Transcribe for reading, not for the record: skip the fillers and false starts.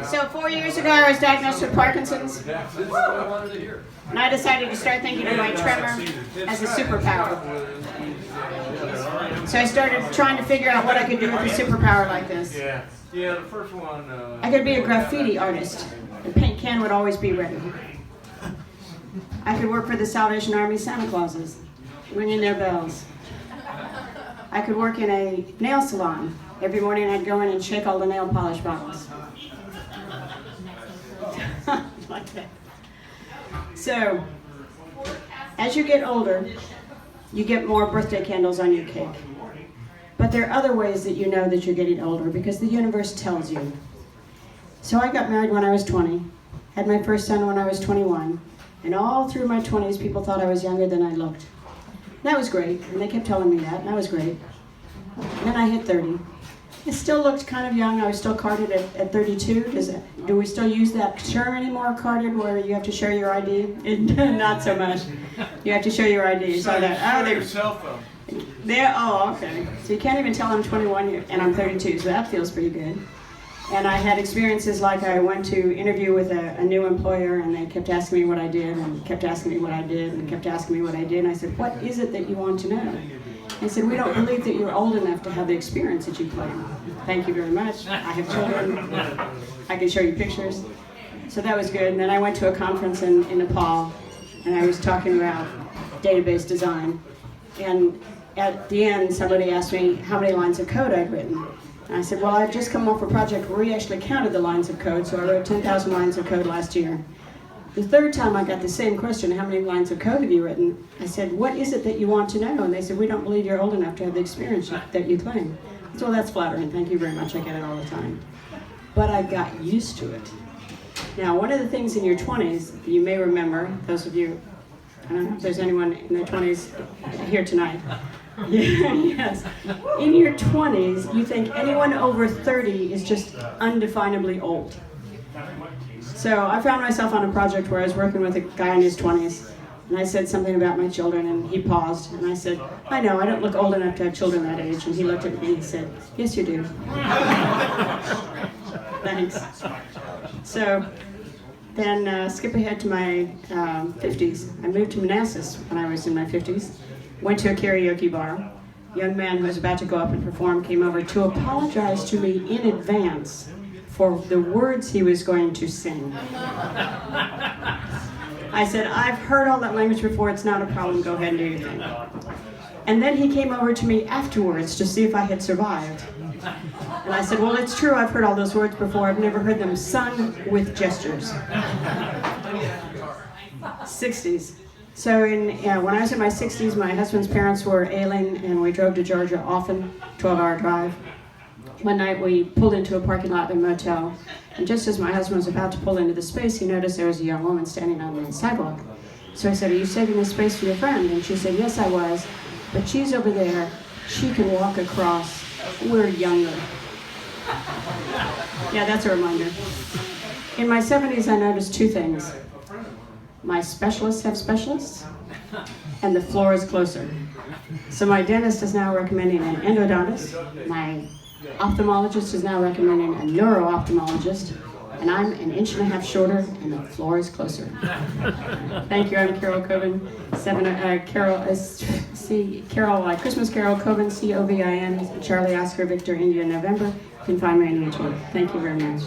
So 4 years ago, I was diagnosed with Parkinson's, and I decided to start thinking of my tremor as a superpower. So I started trying to figure out what I could do with a superpower like this. Yeah, the first one. I could be a graffiti artist. The paint can would always be ready. I could work for the Salvation Army Santa Clauses, ringing their bells. I could work in a nail salon. Every morning I'd go in and shake all the nail polish bottles. Like that. So, as you get older, you get more birthday candles on your cake. But there are other ways that you know that you're getting older because the universe tells you. So I got married when I was 20, had my first son when I was 21, and all through my 20s people thought I was younger than I looked. That was great, and they kept telling me that, and that was great. And then I hit 30. I still looked kind of young. I was still carded at 32. Do we still use that term anymore, carded, where you have to show your ID? Not so much. You have to show your ID. So that, your cell phone. Okay. So you can't even tell I'm 21 and I'm 32, so that feels pretty good. And I had experiences like I went to interview with a new employer and they kept asking me what I did and kept asking me what I did and kept asking me what I did. And I said, what is it that you want to know? They said, we don't believe that you're old enough to have the experience that you claim. Thank you very much. I have children. I can show you pictures. So that was good. And then I went to a conference in Nepal and I was talking about database design. And at the end, somebody asked me how many lines of code I'd written. And I said, well, I've just come off a project where we actually counted the lines of code, so I wrote 10,000 lines of code last year. The third time I got the same question, how many lines of code have you written? I said, what is it that you want to know? And they said, we don't believe you're old enough to have the experience that you claim. I said, well, that's flattering. Thank you very much. I get it all the time. But I got used to it. Now, one of the things in your 20s, you may remember, those of you, I don't know if there's anyone in their 20s here tonight. Yes. In your 20s, you think anyone over 30 is just undefinably old. So I found myself on a project where I was working with a guy in his 20s, and I said something about my children, and he paused, and I said, I know, I don't look old enough to have children that age. And he looked at me and he said, yes, you do. Thanks. So then skip ahead to my 50s. I moved to Manassas when I was in my 50s. Went to a karaoke bar. A young man who was about to go up and perform came over to apologize to me in advance for the words he was going to sing. I said, I've heard all that language before, it's not a problem, go ahead and do your thing. And then he came over to me afterwards to see if I had survived. And I said, well, it's true, I've heard all those words before, I've never heard them sung with gestures. 60s. So when I was in my 60s, my husband's parents were ailing, and we drove to Georgia often, 12-hour drive. One night we pulled into a parking lot in a motel, and just as my husband was about to pull into the space, he noticed there was a young woman standing on the sidewalk. So he said, are you saving this space for your friend? And she said, yes, I was, but she's over there. She can walk across. We're younger. Yeah, that's a reminder. In my 70s, I noticed two things. My specialists have specialists, and the floor is closer. So my dentist is now recommending an endodontist, my ophthalmologist is now recommending a neuro-ophthalmologist, and I'm an inch and a half shorter, and the floor is closer. Thank you, I'm Carol Covin, Christmas Carol Covin, C-O-V-I-N, Charlie Oscar Victor India November. You can find me on YouTube. Thank you very much.